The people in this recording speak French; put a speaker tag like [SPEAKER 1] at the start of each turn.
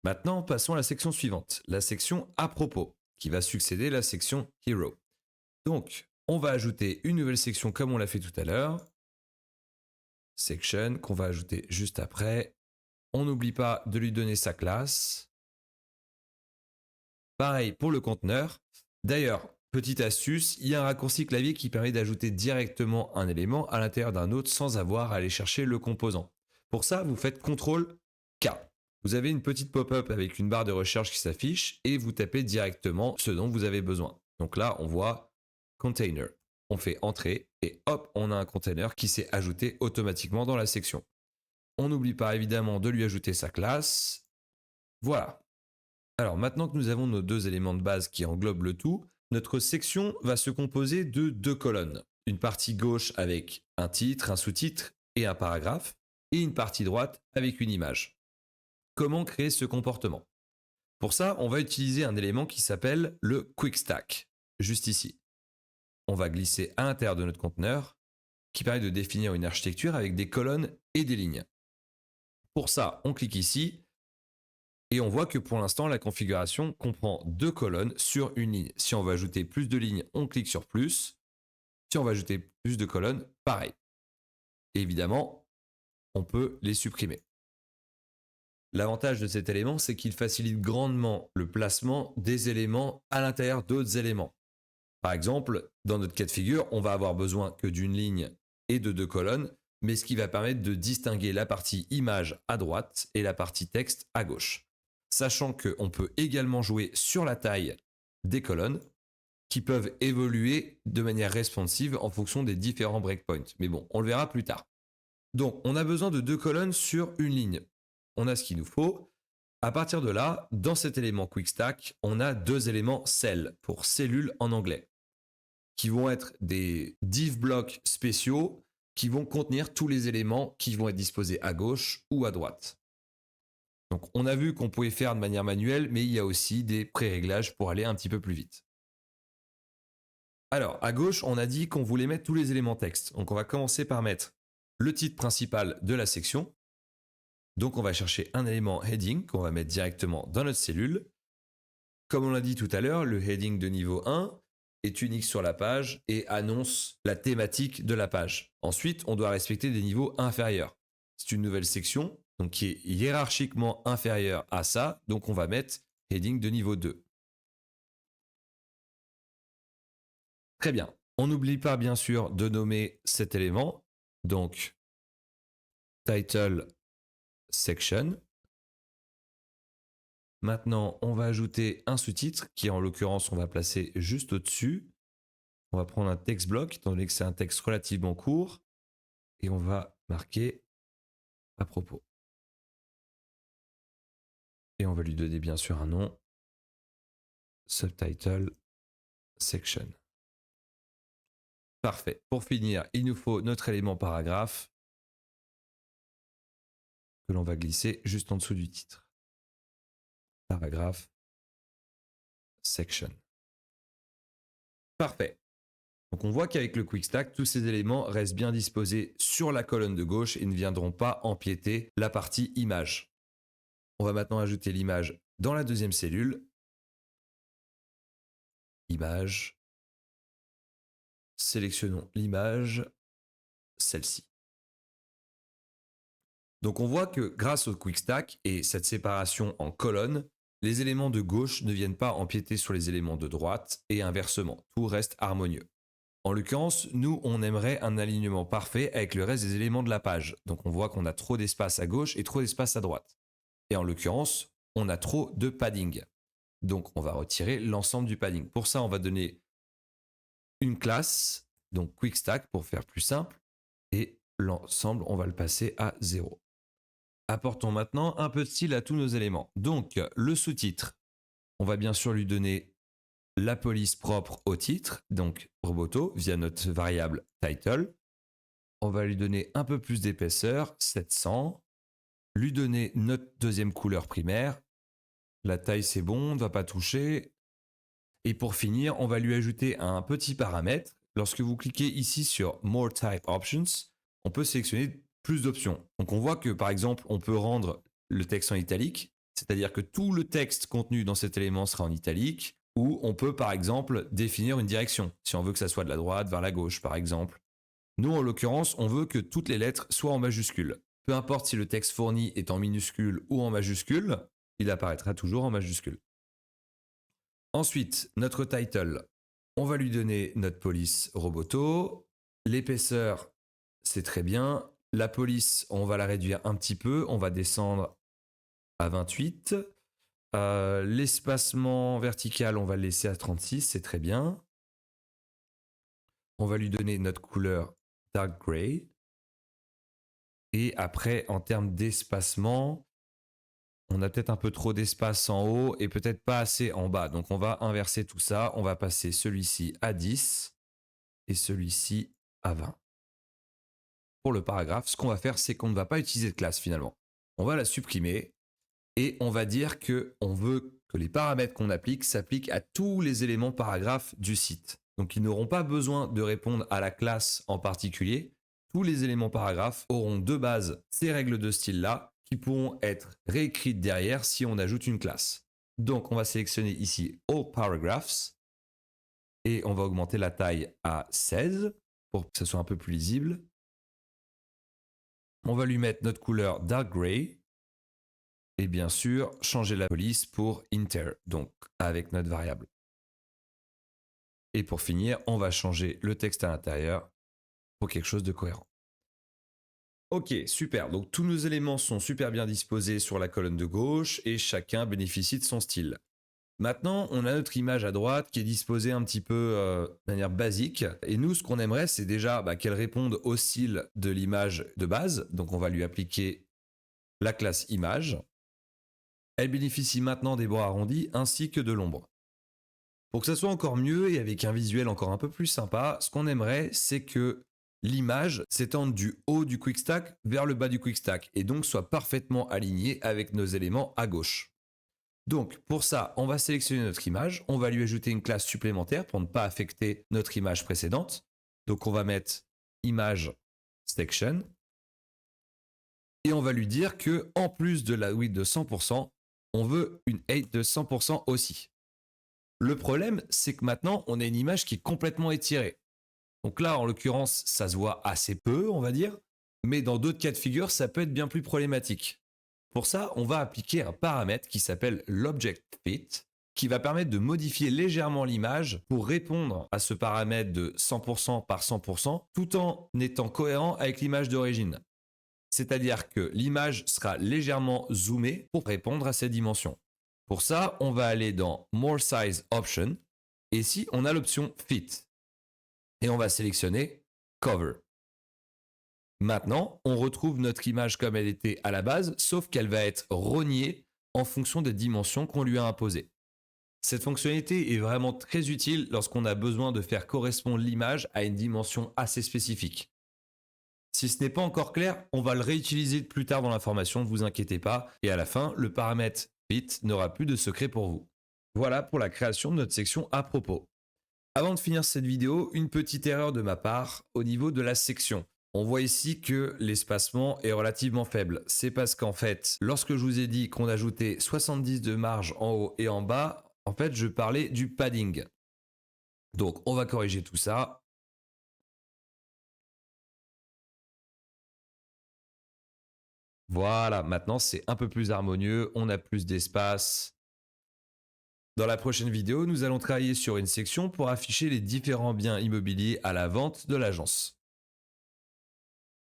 [SPEAKER 1] Maintenant, passons à la section suivante, la section à propos, qui va succéder la section Hero. Donc, on va ajouter une nouvelle section comme on l'a fait tout à l'heure. Section qu'on va ajouter juste après. On n'oublie pas de lui donner sa classe. Pareil pour le conteneur. D'ailleurs, petite astuce, il y a un raccourci clavier qui permet d'ajouter directement un élément à l'intérieur d'un autre sans avoir à aller chercher le composant. Pour ça, vous faites CTRL-K. Vous avez une petite pop-up avec une barre de recherche qui s'affiche et vous tapez directement ce dont vous avez besoin. Donc là, on voit Container. On fait Entrée et hop, on a un container qui s'est ajouté automatiquement dans la section. On n'oublie pas évidemment de lui ajouter sa classe. Voilà. Alors maintenant que nous avons nos deux éléments de base qui englobent le tout, notre section va se composer de deux colonnes. Une partie gauche avec un titre, un sous-titre et un paragraphe, et une partie droite avec une image. Comment créer ce comportement? Pour ça, on va utiliser un élément qui s'appelle le Quick Stack, juste ici. On va glisser à l'intérieur de notre conteneur, qui permet de définir une architecture avec des colonnes et des lignes. Pour ça, on clique ici, et on voit que pour l'instant, la configuration comprend deux colonnes sur une ligne. Si on veut ajouter plus de lignes, on clique sur plus. Si on veut ajouter plus de colonnes, pareil. Et évidemment, on peut les supprimer. L'avantage de cet élément, c'est qu'il facilite grandement le placement des éléments à l'intérieur d'autres éléments. Par exemple, dans notre cas de figure, on va avoir besoin que d'une ligne et de deux colonnes, mais ce qui va permettre de distinguer la partie image à droite et la partie texte à gauche. Sachant qu'on peut également jouer sur la taille des colonnes qui peuvent évoluer de manière responsive en fonction des différents breakpoints. Mais bon, on le verra plus tard. Donc, on a besoin de deux colonnes sur une ligne. On a ce qu'il nous faut. À partir de là, dans cet élément Quick Stack, on a deux éléments cell pour cellules en anglais, qui vont être des div blocks spéciaux qui vont contenir tous les éléments qui vont être disposés à gauche ou à droite. Donc on a vu qu'on pouvait faire de manière manuelle, mais il y a aussi des pré-réglages pour aller un petit peu plus vite. Alors à gauche, on a dit qu'on voulait mettre tous les éléments texte. Donc on va commencer par mettre le titre principal de la section. Donc on va chercher un élément heading qu'on va mettre directement dans notre cellule. Comme on l'a dit tout à l'heure, le heading de niveau 1 est unique sur la page et annonce la thématique de la page. Ensuite, on doit respecter des niveaux inférieurs. C'est une nouvelle section donc qui est hiérarchiquement inférieure à ça, donc on va mettre heading de niveau 2. Très bien. On n'oublie pas bien sûr de nommer cet élément, donc title section. Maintenant, on va ajouter un sous-titre qui en l'occurrence on va placer juste au-dessus. On va prendre un text block, étant donné que c'est un texte relativement court, et on va marquer à propos. Et on va lui donner bien sûr un nom, subtitle section. Parfait. Pour finir, il nous faut notre élément paragraphe que l'on va glisser juste en dessous du titre. Paragraphe section. Parfait. Donc on voit qu'avec le Quick Stack, tous ces éléments restent bien disposés sur la colonne de gauche et ne viendront pas empiéter la partie image. On va maintenant ajouter l'image dans la deuxième cellule. Image. Sélectionnons l'image, celle-ci. Donc on voit que grâce au Quick Stack et cette séparation en colonnes, les éléments de gauche ne viennent pas empiéter sur les éléments de droite et inversement, tout reste harmonieux. En l'occurrence, nous, on aimerait un alignement parfait avec le reste des éléments de la page. Donc on voit qu'on a trop d'espace à gauche et trop d'espace à droite. Et en l'occurrence, on a trop de padding. Donc on va retirer l'ensemble du padding. Pour ça, on va donner une classe, donc Quick Stack pour faire plus simple, et l'ensemble, on va le passer à 0. Apportons maintenant un peu de style à tous nos éléments. Donc, le sous-titre, on va bien sûr lui donner la police propre au titre, donc Roboto, via notre variable title. On va lui donner un peu plus d'épaisseur, 700. Lui donner notre deuxième couleur primaire. La taille, c'est bon, on ne va pas toucher. Et pour finir, on va lui ajouter un petit paramètre. Lorsque vous cliquez ici sur More Type Options, on peut sélectionner plus d'options. Donc on voit que par exemple, on peut rendre le texte en italique. C'est-à-dire que tout le texte contenu dans cet élément sera en italique, ou on peut par exemple définir une direction, si on veut que ça soit de la droite vers la gauche par exemple. Nous en l'occurrence, on veut que toutes les lettres soient en majuscule. Peu importe si le texte fourni est en minuscule ou en majuscule, il apparaîtra toujours en majuscule. Ensuite, notre title, on va lui donner notre police roboto. L'épaisseur, c'est très bien. La police, on va la réduire un petit peu. On va descendre à 28. L'espacement vertical, on va le laisser à 36. C'est très bien. On va lui donner notre couleur dark gray. Et après, en termes d'espacement, on a peut-être un peu trop d'espace en haut et peut-être pas assez en bas. Donc on va inverser tout ça. On va passer celui-ci à 10 et celui-ci à 20. Pour le paragraphe, ce qu'on va faire, c'est qu'on ne va pas utiliser de classe finalement. On va la supprimer et on va dire qu'on veut que les paramètres qu'on applique s'appliquent à tous les éléments paragraphes du site. Donc ils n'auront pas besoin de répondre à la classe en particulier. Tous les éléments paragraphes auront de base ces règles de style-là qui pourront être réécrites derrière si on ajoute une classe. Donc on va sélectionner ici All Paragraphs et on va augmenter la taille à 16 pour que ce soit un peu plus lisible. On va lui mettre notre couleur Dark Gray et bien sûr changer la police pour Inter, donc avec notre variable. Et pour finir, on va changer le texte à l'intérieur pour quelque chose de cohérent. Ok, super. Donc tous nos éléments sont super bien disposés sur la colonne de gauche et chacun bénéficie de son style. Maintenant, on a notre image à droite qui est disposée un petit peu de manière basique. Et nous, ce qu'on aimerait, c'est déjà qu'elle réponde au style de l'image de base. Donc on va lui appliquer la classe image. Elle bénéficie maintenant des bords arrondis ainsi que de l'ombre. Pour que ça soit encore mieux et avec un visuel encore un peu plus sympa, ce qu'on aimerait, c'est que l'image s'étende du haut du quick stack vers le bas du quick stack et donc soit parfaitement alignée avec nos éléments à gauche. Donc pour ça, on va sélectionner notre image, on va lui ajouter une classe supplémentaire pour ne pas affecter notre image précédente. Donc on va mettre image section et on va lui dire que en plus de la width de 100%, on veut une height de 100% aussi. Le problème, c'est que maintenant, on a une image qui est complètement étirée. Donc là, en l'occurrence, ça se voit assez peu, on va dire, mais dans d'autres cas de figure, ça peut être bien plus problématique. Pour ça, on va appliquer un paramètre qui s'appelle l'object fit, qui va permettre de modifier légèrement l'image pour répondre à ce paramètre de 100% par 100%, tout en étant cohérent avec l'image d'origine. C'est-à-dire que l'image sera légèrement zoomée pour répondre à ces dimensions. Pour ça, on va aller dans More Size Option, et ici, on a l'option Fit. Et on va sélectionner Cover. Maintenant, on retrouve notre image comme elle était à la base, sauf qu'elle va être rognée en fonction des dimensions qu'on lui a imposées. Cette fonctionnalité est vraiment très utile lorsqu'on a besoin de faire correspondre l'image à une dimension assez spécifique. Si ce n'est pas encore clair, on va le réutiliser plus tard dans la formation, ne vous inquiétez pas. Et à la fin, le paramètre fit n'aura plus de secret pour vous. Voilà pour la création de notre section à propos. Avant de finir cette vidéo, une petite erreur de ma part au niveau de la section. On voit ici que l'espacement est relativement faible. C'est parce qu'en fait, lorsque je vous ai dit qu'on ajoutait 70 de marge en haut et en bas, en fait, je parlais du padding. Donc, on va corriger tout ça. Voilà, maintenant c'est un peu plus harmonieux, on a plus d'espace. Dans la prochaine vidéo, nous allons travailler sur une section pour afficher les différents biens immobiliers à la vente de l'agence.